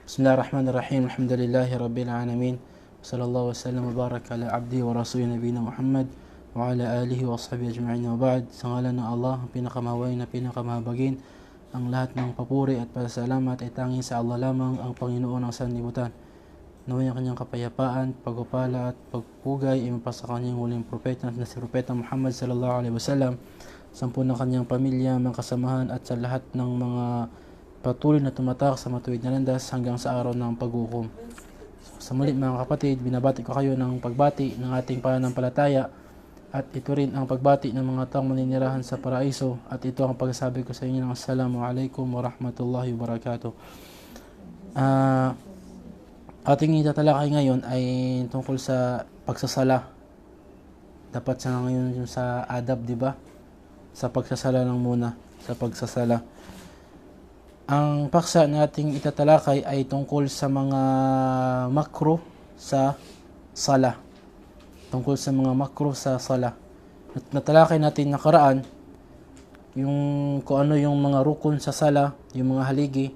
Bismillahirrahmanirrahim. Alhamdulillahi Rabbil Alamin. Sallallahu wasallam wa baraka ala abdi wa rasulih nabina Muhammad wa ala alihi wa ashabihi ajma'in wa ba'd. Sa ngalan ng Allah, ang pinakamaway na pinakamahabagin, ang lahat ng papuri at pasasalamat ay tanging sa Allah lamang, ang Panginoon ng sanlibutan. Naway ang kanyang kapayapaan, pagpapala at pagpugay ay mapasa kanyang huling propeta na si Propeta Muhammad sallallahu alaihi wasallam, sampu ng kanyang pamilya, mga kasamahan at sa lahat ng mga patuloy na tumatak sa matuwid na landas hanggang sa araw ng paghukom. Sa muli mga kapatid, binabati ko kayo ng pagbati ng ating pananampalataya at ito rin ang pagbati ng mga taong maninirahan sa paraiso at ito ang pagsasabi ko sa inyo ng Assalamualaikum warahmatullahi wabarakatuh. Ating itatalakay ngayon ay tungkol sa pagsasala. Dapat sa ngayon yung sa adab, di ba? Sa pagsasala lang muna, sa pagsasala. Ang paksa nating itatalakay ay tungkol sa mga makruh sa sala. Tungkol sa mga makruh sa sala. Natalakay natin nakaraan yung kung ano yung mga rukun sa sala, yung mga haligi,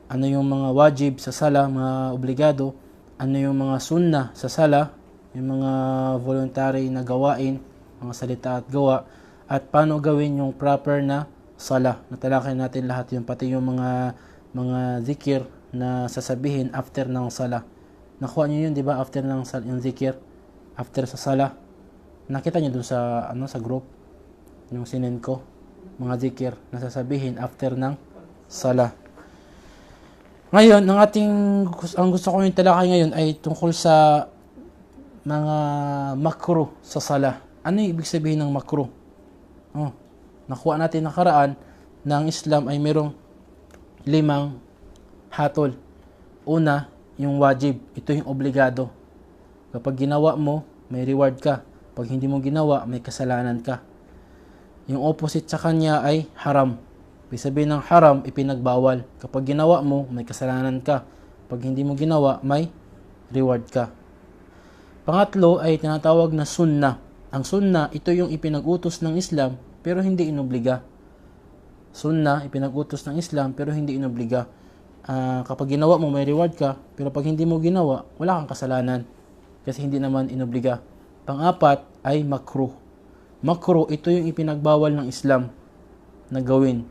ano yung mga wajib sa sala, mga obligado, ano yung mga sunnah sa sala, yung mga voluntary na gawain, mga salita at gawa, at paano gawin yung proper na sala. Natalakay natin lahat yun, pati yung mga zikir na sasabihin after ng sala. Nakuha niyo yun, di ba? After ng yung zikir, after sa sala. Nakita niyo dun sa sa group, yung sinend ko, mga zikir na sasabihin after ng sala. Ngayon, ang gusto ko yung talakay ngayon ay tungkol sa mga makruh sa sala. Ano yung ibig sabihin ng makruh? Nakuha natin nakaraan na ang Islam ay mayroong 5 hatol. Una, yung wajib. Ito yung obligado. Kapag ginawa mo, may reward ka. Pag hindi mo ginawa, may kasalanan ka. Yung opposite sa kanya ay haram. Ibig sabihin ng haram, ipinagbawal. Kapag ginawa mo, may kasalanan ka. Pag hindi mo ginawa, may reward ka. Pangatlo ay tinatawag na sunnah. Ang sunnah, ito yung ipinag-utos ng Islam, pero hindi inobliga. Sunnah, ipinag-utos ng Islam, pero hindi inobliga. Kapag ginawa mo, may reward ka, pero pag hindi mo ginawa, wala kang kasalanan. Kasi hindi naman inobliga. Pang-apat ay makruh. Makruh, ito yung ipinagbawal ng Islam na gawin.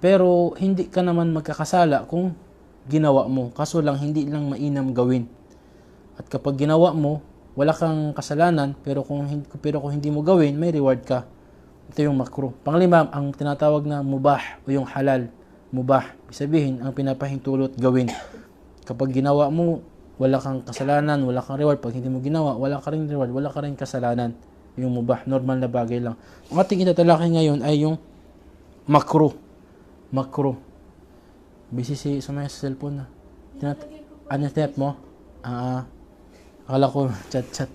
Pero hindi ka naman magkakasala kung ginawa mo. Kaso lang, hindi lang mainam gawin. At kapag ginawa mo, wala kang kasalanan, pero kung hindi mo gawin, may reward ka. Ito yung makruh. Panglima, ang tinatawag na mubah o yung halal. Mubah, sabihin, ang pinapahintulot gawin. Kapag ginawa mo, wala kang kasalanan, wala kang reward. Pag hindi mo ginawa, wala ka rin reward, wala ka rin kasalanan. Yung mubah, normal na bagay lang. Ang ating itatalakay ngayon ay yung makruh. Makruh. Busy sa may cellphone na. Ano step mo? Akala ko chat.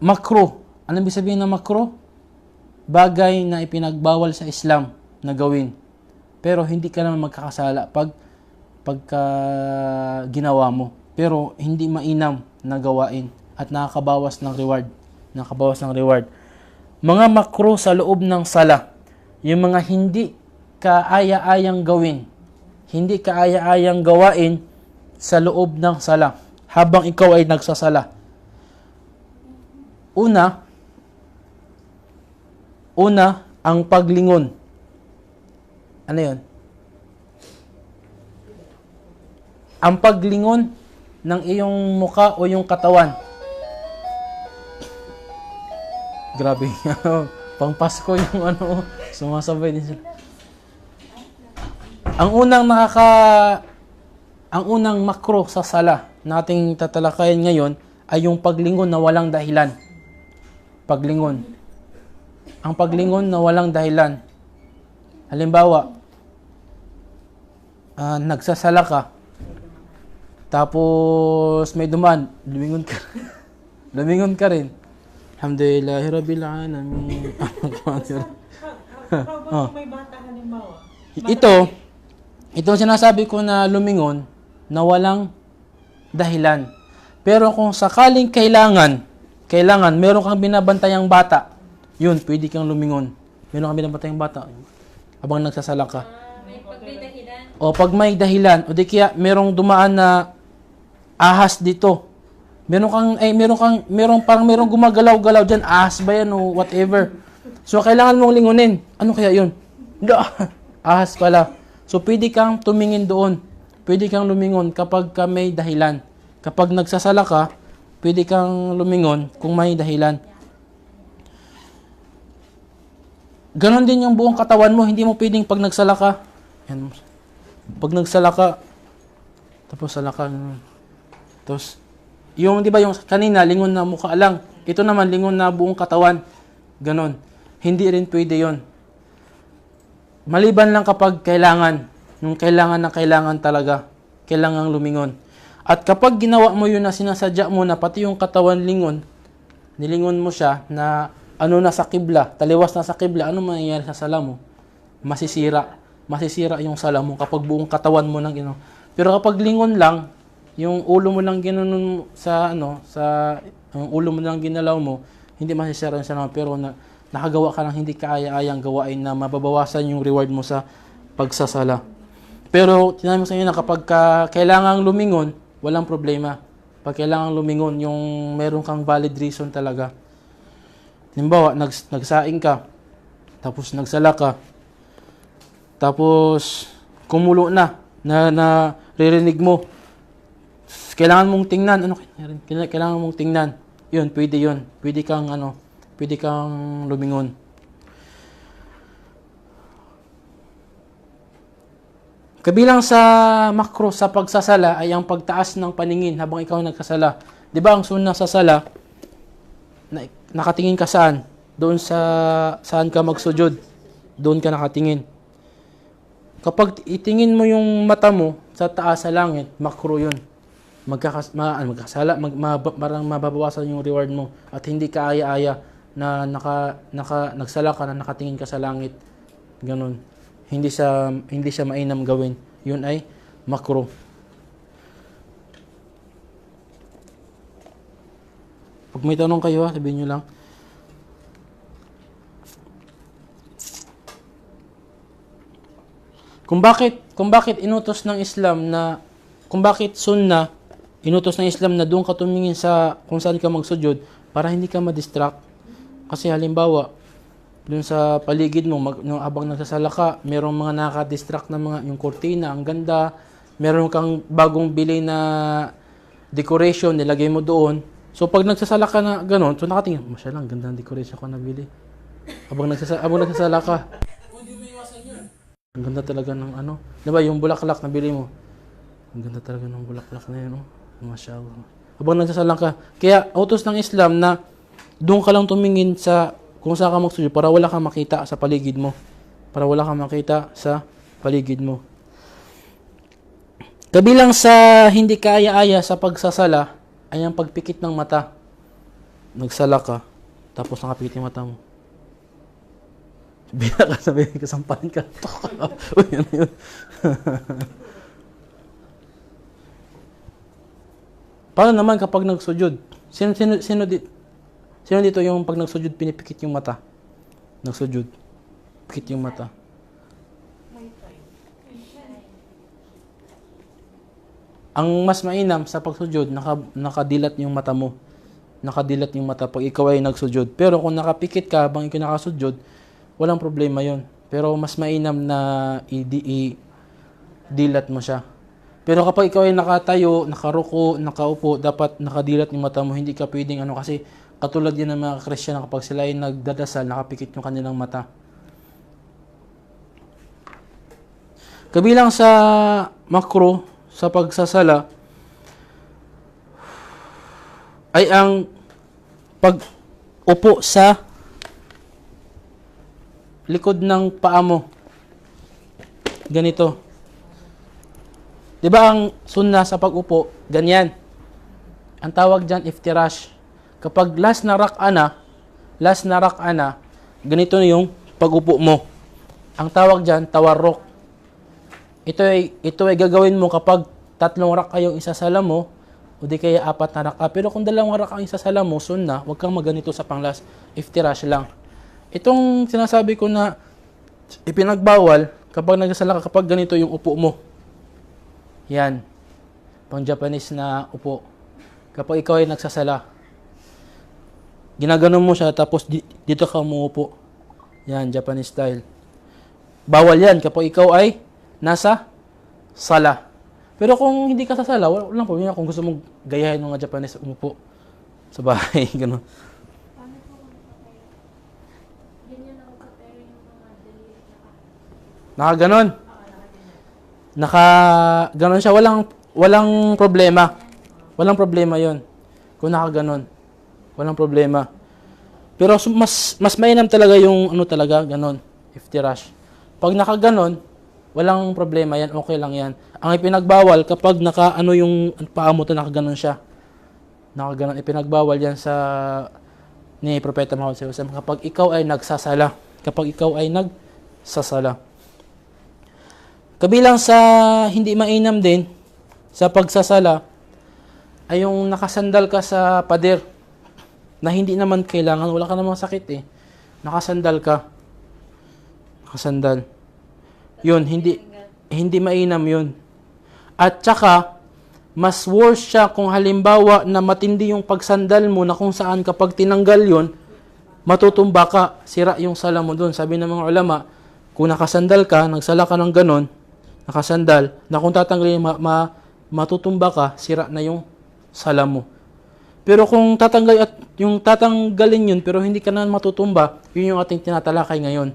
Makruh. Ano ibig sabihin ng makruh? Bagay na ipinagbawal sa Islam na gawin. Pero hindi ka naman magkakasala pagka ginawa mo. Pero hindi mainam na gawain at nakakabawas ng reward. Mga makruh sa loob ng sala. Yung mga hindi kaaya-ayang gawin. Hindi kaaya-ayang gawain sa loob ng sala habang ikaw ay nagsasala. Una, ang paglingon. Ano yun? Ang paglingon ng iyong muka o yung katawan. Grabe. Pang Pasko yung sumasabay din sila. Ang unang makruh sa sala nating tatalakayin ngayon ay yung paglingon na walang dahilan. Ang paglingon na walang dahilan. Halimbawa, nagsasala ka, tapos may dumaan, lumingon ka rin. Alhamdulillahi Rabbil Alamin. May bata halimbawa. Ito sinasabi ko na lumingon na walang dahilan. Pero kung sakaling kailangan meron kang binabantayang bata, yun, pwede kang lumingon. Meron kang binabantayang bata. habang nagsasala ka. Pag may dahilan. O pag may dahilan, o di kaya merong dumaan na ahas dito. Merong gumagalaw-galaw diyan, ahas ba yan o whatever. So kailangan mong lingunin. Ano kaya 'yun? Ahas pala. So pwede kang tumingin doon. Pwede kang lumingon kapag may dahilan. Kapag nagsasala ka, pwede kang lumingon kung may dahilan. Ganon din yung buong katawan mo. Hindi mo pwedeng pag nagsala ka. Yan. Pag nagsala ka, tapos sala ka. Tapos, yung, di ba yung kanina, lingon na mukha lang. Ito naman, lingon na buong katawan. Ganon. Hindi rin pwede yon. Maliban lang kapag kailangan. Yung kailangan na kailangan talaga. Kailangang lumingon. At kapag ginawa mo yun na sinasadya mo na pati yung katawan lingon, nilingon mo siya na nasa kibla, taliwas na sa kibla, ano mangyayari sa sala mo? Masisira. Masisira yung sala mo kapag buong katawan mo nang ginawa. Pero kapag lingon lang, yung ulo mo lang ginanon yung ulo mo lang ginalaw mo, hindi masisira yung sala mo. Pero nakagawa ka ng hindi kaaya-ayang gawain na mababawasan yung reward mo sa pagsasala. Pero, tinamin mo sa inyo na kapag kailangang lumingon, walang problema. Pag kailangang lumingon, yung meron kang valid reason talaga. Halimbawa, nagsaing ka, tapos nagsala ka, tapos kumulo na ririnig mo. Kailangan mong tingnan, kailangan mong tingnan. Yun. Pwede kang lumingon. Kabilang sa makro sa pagsasala ay ang pagtaas ng paningin habang ikaw nagsasala. 'Di ba ang sunnah sa sala, nakatingin ka saan? Doon saan ka magsujud. Doon ka nakatingin. Kapag itingin mo yung mata mo sa taas sa langit, makro 'yun. Parang mababawasan yung reward mo at hindi ka aya-aya na nagsala ka na nakatingin ka sa langit. Ganun. Hindi siya mainam gawin. Yun ay makruh. Pag may tanong kayo, sabihin nyo lang. Kung bakit inutos ng Islam na, kung bakit sunnah, inutos ng Islam na doon ka tumingin sa kung saan ka magsujud para hindi ka ma-distract. Kasi halimbawa, doon sa paligid mo, habang nagsasala ka, merong mga nakaka-distract na yung kortina, ang ganda. Meron kang bagong bili na decoration, nilagay mo doon. So, pag nagsasala ka na gano'n, so nakatingin, masya lang, ganda ng decoration ko nabili. Habang nagsasala ka. Hindi mo iwasan yun. Ang ganda talaga ng diba, yung bulaklak na bili mo. Ang ganda talaga ng bulaklak na yun, Masya Allah. Habang nagsasala ka. Kaya, utos ng Islam na doon ka lang tumingin sa kung saan ka magsujud para wala kang makita sa paligid mo. Kabilang sa hindi kaaya-aya sa pagsasala ay ang pagpikit ng mata. Nagsala ka, tapos nakapikit yung mata mo. Sabihin ka, sampalan ka. Yun. Paano naman kapag nagsujud? Sino dito yung pag nagsujud, pinipikit yung mata? Nagsujud. Pikit yung mata. Ang mas mainam sa pagsujud, nakadilat yung mata mo. Nakadilat yung mata pag ikaw ay nagsujud. Pero kung nakapikit ka habang ikaw nakasujud, walang problema yon. Pero mas mainam na i-dilat mo siya. Pero kapag ikaw ay nakatayo, nakaruko, nakaupo, dapat nakadilat yung mata mo. Hindi ka pwedeng kasi katulad yan ng mga Kristiyano kapag sila ay nagdadasal, nakapikit yung kanilang mata. Kabilang sa makro, sa pagsasala, ay ang pag-upo sa likod ng paa mo. Ganito. 'Di ba ang sunnah sa pag-upo, ganyan. Ang tawag diyan iftirash. Kapag last na rak'a na, ganito na yung pag-upo mo. Ang tawag diyan tawarruk. Ito ay gagawin mo kapag 3 rak'a yung isasala mo o di kaya 4 na rak'a. Pero kung 2 rak'a ang isasala mo, sunnah, huwag kang magganito sa panglas. Iftirash lang. Itong sinasabi ko na Ipinagbawal kapag nagsasala ka, kapag ganito yung upo mo. Yan. Pang Japanese na upo. Kapag ikaw ay nagsasala, ginaganon mo siya, tapos dito ka umuupo. Yan, Japanese style. Bawal yan kapag ikaw ay nasa sala. Pero kung hindi ka sa sala, walang problema. Kung gusto mong gayahin mga Japanese, umupo sa bahay. Ganun. Paano po kung nakatayo? Ganyan ako katayo yung mga daliri Nakaganon. Ganon siya. Walang problema. Walang problema yon. Kung nakaganon. Walang problema. Pero mas mainam talaga yung ano talaga, ganon. Iftirash. Pag nakaganon, walang problema yan. Okay lang yan. Ang ipinagbawal kapag ano yung paa mo to, nakaganon siya. Nakaganon. Ipinagbawal yan sa ni Propeta Muhammad sallallahu alaihi wasallam kapag ikaw ay nagsasala. Kapag ikaw ay nagsasala. Kabilang sa hindi mainam din sa pagsasala ay yung nakasandal ka sa pader na hindi naman kailangan, wala ka namang sakit eh. Nakasandal ka. Nakasandal. Yun, hindi mainam yun. At saka, mas worse siya kung halimbawa na matindi yung pagsandal mo na kung saan kapag tinanggal yun, matutumba ka, sira yung sala mo doon. Sabi ng mga ulama, kung nakasandal ka, nagsala ka ng ganon, nakasandal, na kung tatanggalin, matutumba ka, sira na yung sala mo. Pero kung tatanggalin yun, pero hindi ka na matutumba, yun yung ating tinatalakay ngayon.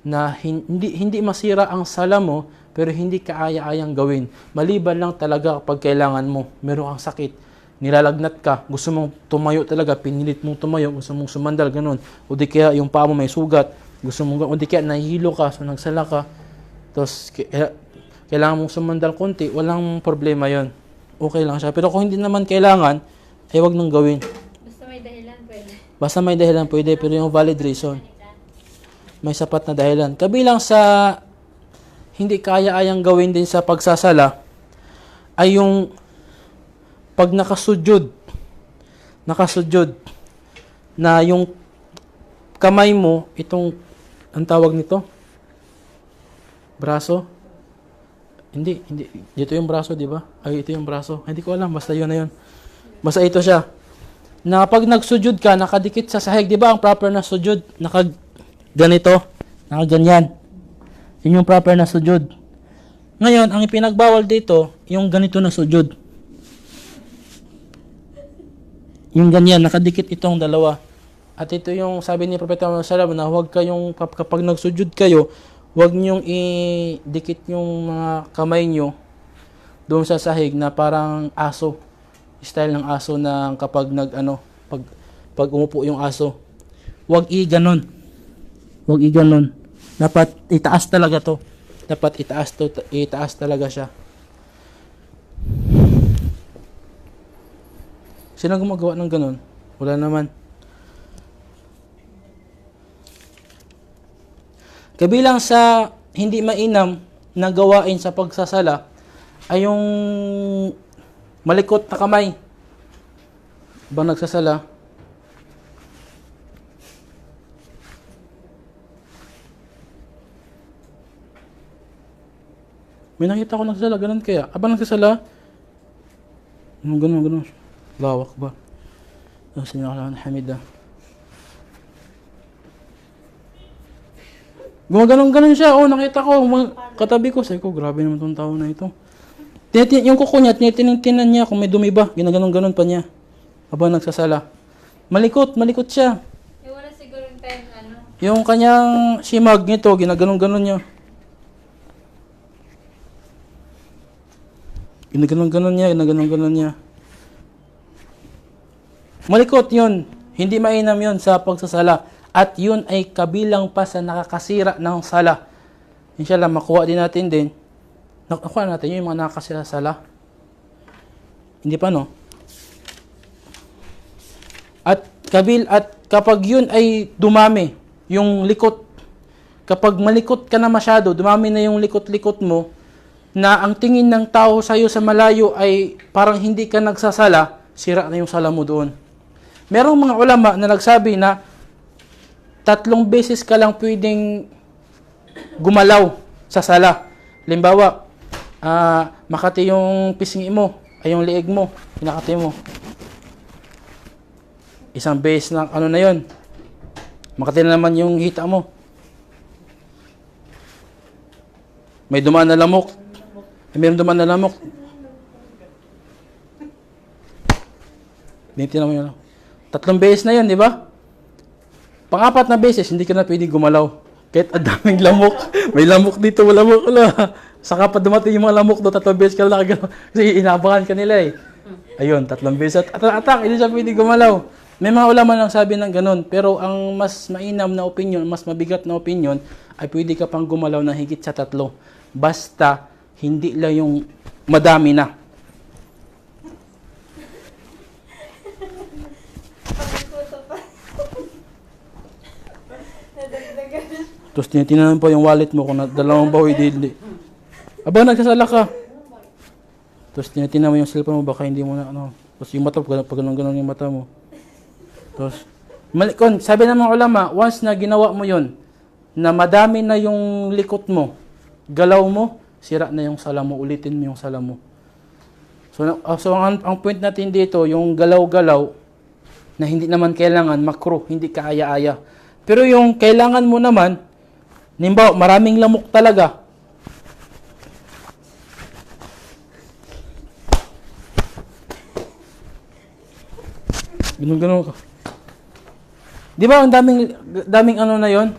Na hindi masira ang sala mo, pero hindi kaaya-ayang gawin. Maliban lang talaga kapag kailangan mo. Meron kang sakit, nilalagnat ka, gusto mong tumayo talaga, pinilit mong tumayo, gusto mong sumandal, ganun. O di kaya yung paa mo may sugat, o di kaya nahihilo ka, so nagsala ka, tapos kailangan mong sumandal konti, walang problema yon. Okay lang siya. Pero kung hindi naman kailangan, ay wag nang gawin. Basta may dahilan, pwede. Basta may dahilan, pwede, pero yung valid reason. May sapat na dahilan. Kabilang sa hindi kaya-ayang gawin din sa pagsasala ay yung pag nakasujud na yung kamay mo, itong, ang tawag nito? Braso? Hindi. Dito yung braso, di ba? Ay, ito yung braso. Hindi ko alam, basta yun na yun. Basta ito siya. Na pag nagsujud ka, nakadikit sa sahig, di ba ang proper na sujud? Ganito, nakaganyan. Yun yung proper na sujud. Ngayon, ang ipinagbawal dito, yung ganito na sujud. Yung ganyan, nakadikit itong dalawa. At ito yung sabi ni Propeta Muhammad sallallahu alaihi wasallam na huwag kayong, kapag nagsujud kayo, huwag niyong idikit yung mga kamay niyo doon sa sahig na parang aso. Style ng aso na kapag pag umupo yung aso. Huwag i-ganon. Dapat itaas talaga to. Itaas talaga siya. Sino gumagawa ng ganon? Wala naman. Kabilang sa hindi mainam na gawain sa pagsasala ay yung malikot na kamay. Bang nagsasala? May nakita ko nagsasala, ganun kaya. Abang nagsasala? Ganun. Lawak ba? Bismillahirrahmanirrahim. Hamidah. Gumaganon siya. Oh, nakita ko. Katabi ko. Sabi ko, grabe naman tong tao na ito. Yung kuko niya, tinitinan niya kung may dumi ba. Ginaganon pa niya. Habang nagsasala. Malikot siya. Wala siguro yung time, Yung kanyang simag nito, ginaganon niya. Ginaganon niya. Malikot yun. Hindi mainam yun sa pagsasala. At yun ay kabilang pa sa nakakasira ng sala. Inshallah, makuha din natin din. Nakuha natin yung mga nakakasira sa sala. Hindi pa, no? At kapag yun ay dumami, yung likot, kapag malikot ka na masyado, dumami na yung likot-likot mo, na ang tingin ng tao sa'yo sa malayo ay parang hindi ka nagsasala, sira na yung sala mo doon. Merong mga ulama na nagsabi na 3 beses ka lang pwedeng gumalaw sa sala. Halimbawa, makati yung pisngi mo, ay yung liig mo, pinakati mo. Isang beses na ano na yon. Makati na naman yung hita mo. May dumaan na lamok. May dumaan na lamok. Tinitingnan mo yun. 3 beses na yun, di ba? Pang-4 na beses, hindi ka na pwede gumalaw. Kahit ang daming lamok. May lamok dito, wala lamok. Saka pa dumating yung mga lamok doon, 3 beses ka na nakagalaw. Kasi inabangan ka nila eh. Ayun, 3 beses. Atak, hindi siya pwede gumalaw. May mga ulaman lang sabi ng ganun. Pero ang mas mainam na opinion, mas mabigat na opinion, ay pwede ka pang gumalaw na higit sa 3. Basta, hindi lang yung madami na. Tapos tinitingnan po yung wallet mo kung dalawang bawi, hindi. Aba, nagsasala ka. Tapos tinitingnan mo yung cellphone mo, baka hindi mo na, ano. Tapos yung mata, pag ganun yung mata mo. Tapos, sabi ng mga ulama, once na ginawa mo yun, na madami na yung likot mo, galaw mo, sira na yung sala mo, ulitin mo yung sala mo. So ang point natin dito, yung galaw-galaw, na hindi naman kailangan, makruh, hindi kaaya-aya. Pero yung kailangan mo naman, halimbawa, maraming lamok talaga. Ganun ka. Di ba ang daming ano na yon?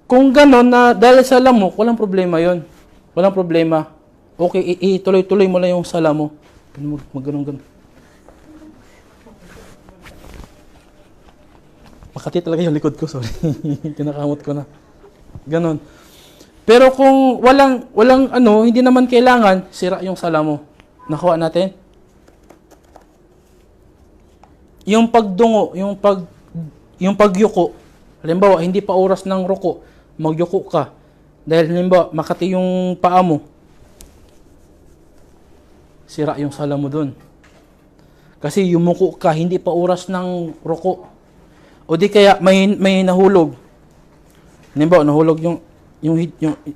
Kung gano'n na dahil sa lamok, walang problema yon. Walang problema. Okay, ituloy-tuloy mo lang yung sala mo. Ganun. Makati talaga yung likod ko, sorry. Kinakamot ko na. Ganon. Pero kung walang ano, hindi naman kailangan, sira yung sala mo. Nakuha natin? Yung pagdungo, yung pagyuko, halimbawa, hindi pa oras ng ruko, magyuko ka. Dahil halimbawa, makati yung paa mo, sira yung sala mo dun. Kasi yumuko ka, hindi pa oras ng ruko. O di kaya may nahulog. Halimbawa, nahulog yung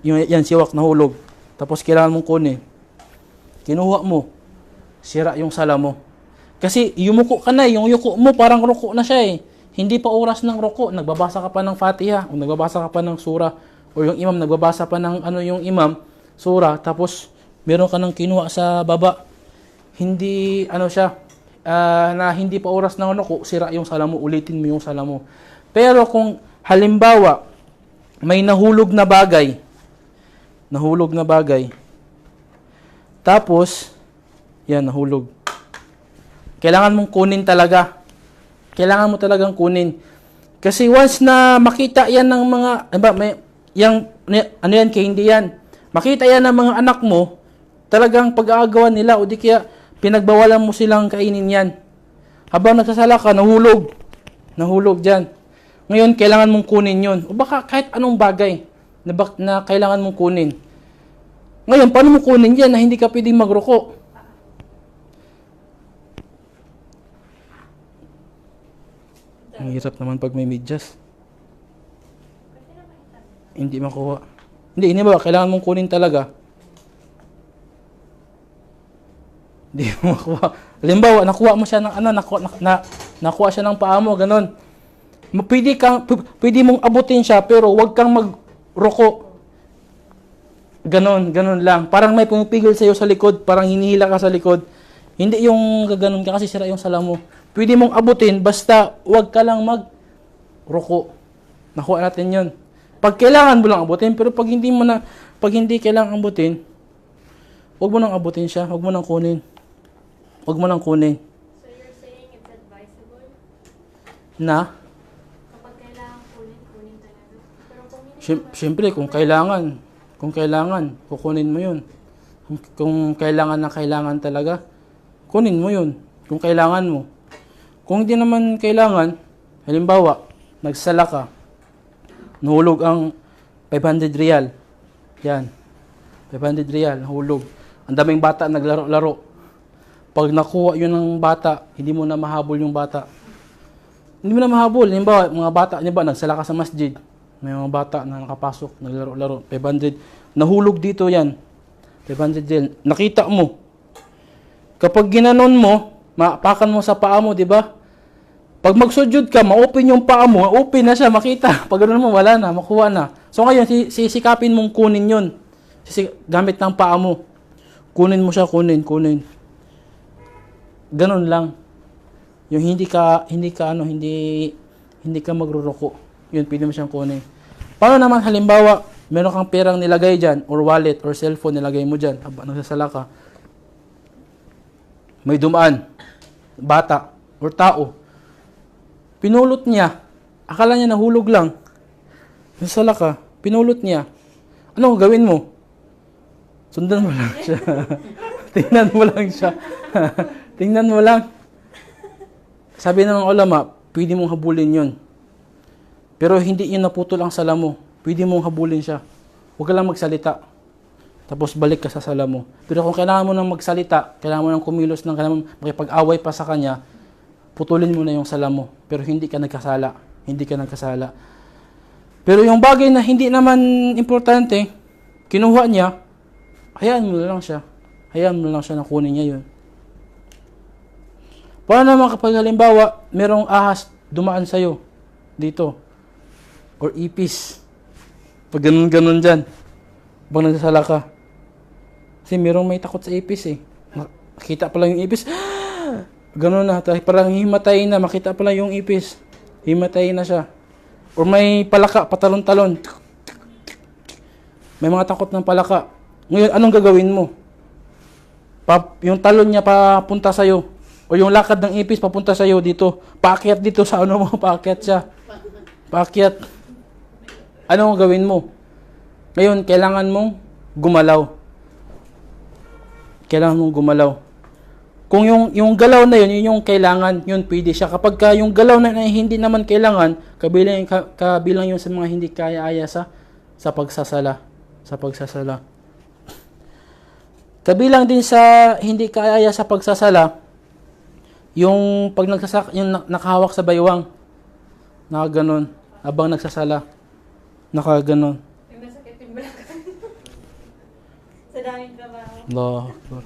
yan siwak nahulog. Tapos kailangan mong kunin. Kinuha mo. Sira yung sala mo. Kasi yumuko ka na, yung yuko mo parang ruko na siya eh. Hindi pa oras ng ruko. Nagbabasa ka pa ng Fatiha, o nagbabasa ka pa ng surah, o yung imam nagbabasa pa ng yung imam, surah, tapos meron ka nang kinuha sa baba. Hindi siya na hindi pa oras ng ruko, sira yung sala mo, ulitin mo yung sala mo. Pero kung halimbawa may nahulog na bagay, tapos yan nahulog. Kailangan mong kunin talaga. Kailangan mo talagang kunin. Kasi once na makita yan ng mga, yan, kaya hindi yan. Makita yan ng mga anak mo, talagang pag-aagawan nila, o di kaya pinagbawalan mo silang kainin yan. Habang nagsasala ka, nahulog dyan. Ngayon, kailangan mong kunin yun. O baka kahit anong bagay na kailangan mong kunin. Ngayon, paano mo kunin yan na hindi ka pwedeng magruko? Ang hirap naman pag may medyas. Hindi makuha. Hindi ba? Kailangan mong kunin talaga. Hindi mo makuha. Halimbawa, nakuha mo siya ng nakuha siya ng paa mo, ganun. Pwede mong abutin siya, pero wag kang magruko. Ganun lang. Parang may pumipigil sa'yo sa likod, parang hinihila ka sa likod. Hindi yung gaganon ka kasi sira yung sala mo. Pwede mong abutin, basta wag ka lang magruko. Nakuha natin yun. Pag kailangan mo lang abutin, pero pag hindi kailangan abutin, wag mo nang abutin siya, wag mo nang kunin. So you're saying it's advisable? Na? Kapag kailangan kunin talaga. Pero kung hindi Siyempre, kung kailangan, kukunin mo yun. Kung kailangan talaga, kunin mo yun. Kung kailangan mo. Kung hindi naman kailangan, halimbawa, nagsala ka, nahulog ang 500 real. Yan. 500 real, nahulog. Ang daming bata naglaro-laro. Pag nakuha yun ng bata, hindi mo na mahabol yung bata. Hindi mo na mahabol. Halimbawa, mga bata, halimbawa, nagsala ka sa masjid. May mga bata na nakapasok, naglaro-laro. 500. Nahulog dito yan. 500 din. Nakita mo. Kapag ginanon mo, maapakan mo sa paa mo, di ba? Pag magsujud ka, ma-open yung paa mo, open na siya, makita. Pag ganoon mo, wala na, makuha na. So ngayon, sisikapin mong kunin yun. Gamit ng paa mo. Kunin mo siya, kunin. Ganon lang. Yung hindi ka magruruko. Yun, pwede mo siyang kunin. Paano naman halimbawa, meron kang perang nilagay dyan, or wallet, or cellphone nilagay mo dyan, nagsasala ka. May dumaan, bata, or tao. Pinulot niya. Akala niya nahulog lang. Nagsasala ka, pinulot niya. Ano gawin mo? Sundan mo lang siya. Tingnan mo lang siya. Tingnan mo lang. Sabi ng ulama, pwede mong habulin yun. Pero hindi yun naputol ang sala mo. Pwede mong habulin siya. Huwag ka lang magsalita. Tapos balik ka sa sala mo. Pero kung kailangan mo nang magsalita, kailangan mo nang kumilos, kailangan mo makipag-away pa sa kanya, putulin mo na yung sala mo. Pero hindi ka nagkasala. Hindi ka nagkasala. Pero yung bagay na hindi naman importante, kinuha niya, hayaan mo lang siya. Hayaan mo lang siya na kunin niya yun. Paano naman kapag halimbawa, merong ahas dumaan sa'yo dito? Or ipis. Pag ganun-ganun dyan. Pag nagsasala ka. Kasi merong may takot sa ipis eh. Makita pa lang yung ipis. Ganun na. Parang himatay na. Makita pa lang yung ipis. Himatay na siya. Or may palaka, patalon-talon. May mga takot ng palaka. Ngayon, anong gagawin mo? Yung talon niya papunta sa'yo. O yung lakad ng ipis papunta sa'yo dito. Paakyat dito sa ano mo. Paakyat siya. Paakyat. Anong gawin mo? Ngayon, kailangan mong gumalaw. Kailangan mong gumalaw. Kung yung galaw na yun, yun yung kailangan, yun pwede siya. Kapag yung galaw na hindi naman kailangan, kabilang yun sa mga hindi kaya-aya sa pagsasala. Sa pagsasala. Kabilang din sa hindi kaya-aya sa pagsasala, yung pag yung nakahawak sa baywang, nakaganon, abang nagsasala, nakaganon. Yung masakit yung balakang. Sa daming trabaho. Allah Akbar.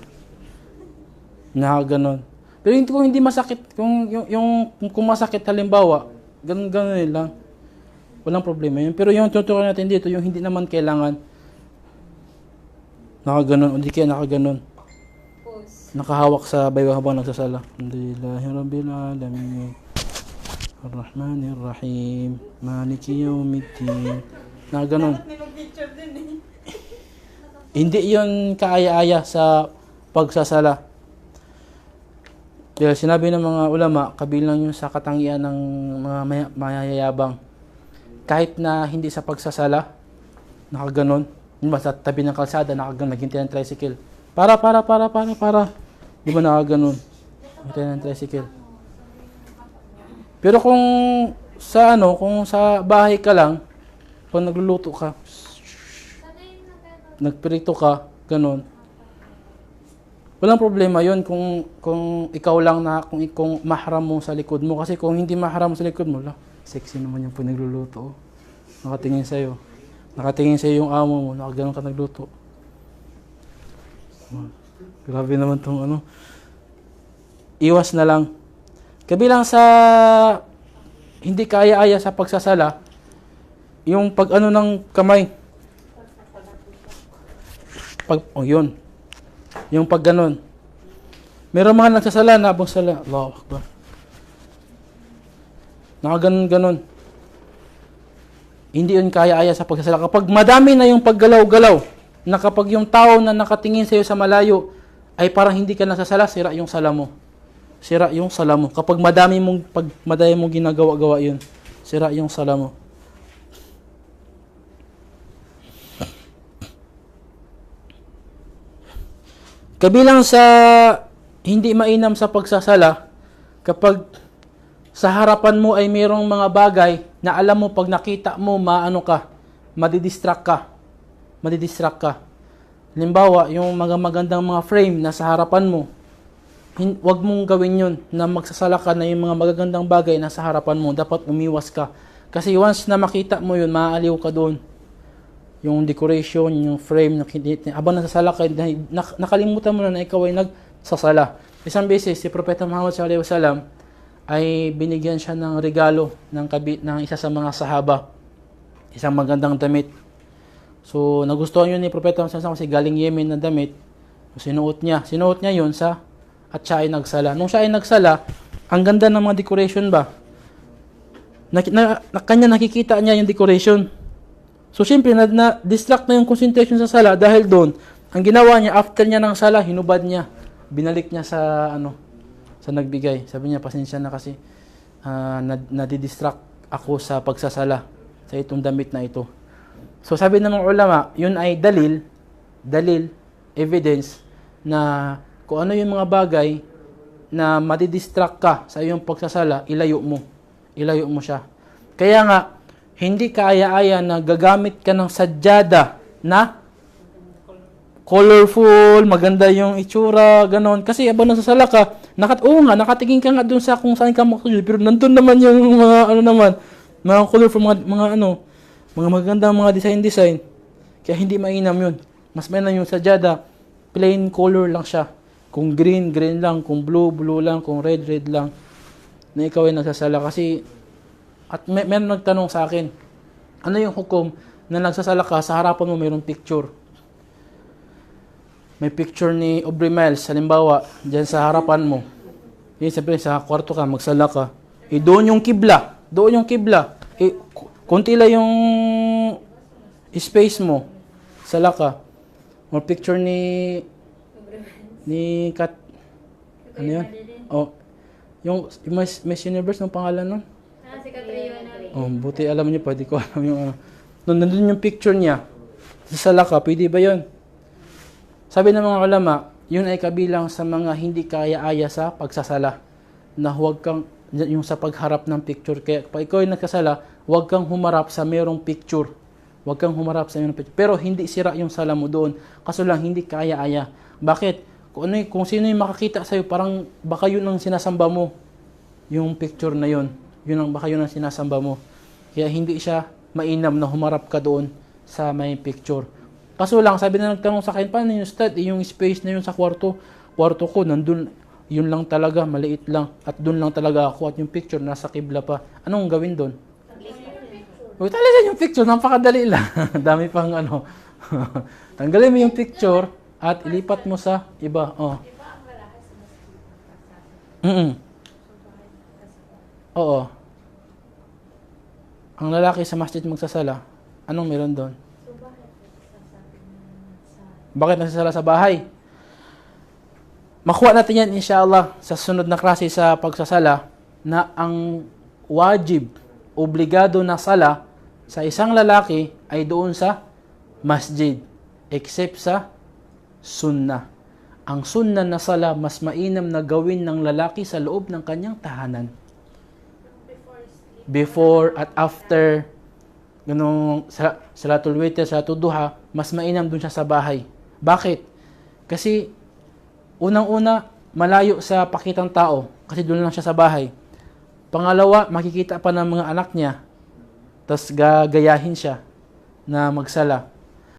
Nakaganon. Pero kung hindi masakit, kung masakit halimbawa, ganun lang. Walang problema yun. Pero yung tuturuan natin dito, yung hindi naman kailangan, nakaganon, o di kaya nakaganon. Nakahawak sa baywang habang nagsasala. Alhamdulillahi Rabbil Alamin. Ar-Rahmanir Rahim. Maliki Yawmiddin. Nakaganon. Hindi yun kaaya-aya sa pagsasala. Dahil sinabi ng mga ulama, kabilang yun sa katangian ng mga mayayabang. Kahit na hindi sa pagsasala, nakaganon. Sa tabi ng kalsada, nakaganon, naghintay ng tricycle. Para. Di ba nakaganon? Naghintay ng tricycle. Pero kung sa bahay ka lang, kung nagluluto ka, nagprito ka, ganon. Walang problema yon kung ikaw lang na kung mahram mo sa likod mo, kasi kung hindi mahram sa likod mo, sexy naman yung pinagluluto. Nakatingin sa'yo. Nakatingin sa'yo yung amo mo, nakaganon ka nagluto. Grabe naman tong ano. Iwas na lang. Kabilang sa hindi kaya-aya sa pagsasala, yung pag ano ng kamay. Yun. Yung pag ganon. Meron mga nagsasala na abang sala. Allahu Akbar. Nakaganon-ganon. Hindi yun kaya-aya sa pagsasala. Kapag madami na yung paggalaw-galaw, na kapag yung tao na nakatingin sa iyo sa malayo, ay parang hindi ka nasasala, sira yung sala mo. Sira yung sala mo. Kapag madami mong ginagawa-gawa yun, sira yung sala mo. Kabilang sa hindi mainam sa pagsasala, kapag sa harapan mo ay mayroong mga bagay na alam mo pag nakita mo, madidistract ka. Halimbawa, yung mga magandang mga frame na sa harapan mo, wag mong gawin yun na magsasala ka na yung mga magagandang bagay na sa harapan mo. Dapat umiwas ka. Kasi once na makita mo yun, maaaliw ka doon. Yung decoration, yung frame, habang nasasala ka, nakalimutan mo na ikaw ay nagsasala. Isang beses, si Propeta Muhammad SAW ay binigyan siya ng regalo ng isa sa mga sahaba. Isang magandang damit. So, nagustuhan yun ni Propeta Muhammad SAW kasi galing Yemen na damit. Sinuot niya yun at siya ay nagsala. Nung siya ay nagsala, ang ganda ng mga decoration ba? Kanya nakikita niya yung decoration. So, syempre, na-distract na yung concentration sa sala dahil doon, ang ginawa niya, after niya ng sala, hinubad niya. Binalik niya sa nagbigay. Sabi niya, pasensya na kasi nadidistract ako sa pagsasala sa itong damit na ito. So, sabi ng mga ulama, yun ay dalil, evidence, na kung ano yung mga bagay na madidistract ka sa iyong pagsasala, ilayo mo siya. Kaya nga, hindi kaaya-aya na gagamit ka ng sadyada na colorful, maganda yung itsura, ganon. Kasi habang nasasala ka, nakatingin ka nga dun sa kung saan ka makasulit, pero nandun naman yung mga colorful, mga magandang mga design. Kaya hindi mainam yun. Mas mainam yung sadyada, plain color lang siya. Kung green lang, kung blue lang, kung red lang, na ikaw ay nagsasala. Kasi, at meron nagtanong sa akin, ano yung hukom na nagsasala ka, sa harapan mo mayroong picture. May picture ni Aubrey Miles, halimbawa, dyan sa harapan mo. Siyempre, sa kwarto ka, magsala ka. Doon yung kibla. Kunti lang yung space mo. Sala ka. May picture ni Kat, ano yun? Yung Miss Universe, ng pangalan nun? Si Catriona. Buti alam niyo, pwede ko alam yung nandun yung picture niya. Sasala ka, pwede ba yun? Sabi ng mga ulama, yun ay kabilang sa mga hindi kaya-aya sa pagsasala. Na huwag kang, yung sa pagharap ng picture. Kaya pag ikaw ay nagkasala, huwag kang humarap sa mayroong picture. Pero hindi sira yung sala mo doon. Kaso lang, hindi kaya-aya. Bakit? Kung sino yung makakita sa'yo, parang baka yun ang sinasamba mo. Yung picture na yun. Baka yun ang sinasamba mo. Kaya hindi siya mainam na humarap ka doon sa may picture. Kaso lang, sabi na nagtanong sa akin, paano yung stud? Yung space na yun sa kwarto ko, nandun, yun lang talaga, maliit lang. At doon lang talaga ako. At yung picture, nasa kibla pa. Anong gawin doon? Talaga yung picture, napakadali lang. Dami pang Tanggalin mo yung picture at ilipat mo sa iba. Oo. Ang lalaki sa masjid magsasala, anong meron doon? Bakit nagsasala sa bahay? Makuha natin yan inshallah sa sunod na klase sa pagsasala na ang wajib, obligado na sala sa isang lalaki ay doon sa masjid, except sa sunnah. Ang sunnah na sala mas mainam na gawin ng lalaki sa loob ng kanyang tahanan. Before at after salatul witr, salatul duha, mas mainam doon siya sa bahay. Bakit? Kasi unang-una, malayo sa pakitang tao kasi doon lang siya sa bahay. Pangalawa, makikita pa ng mga anak niya. Tapos gagayahin siya na magsala.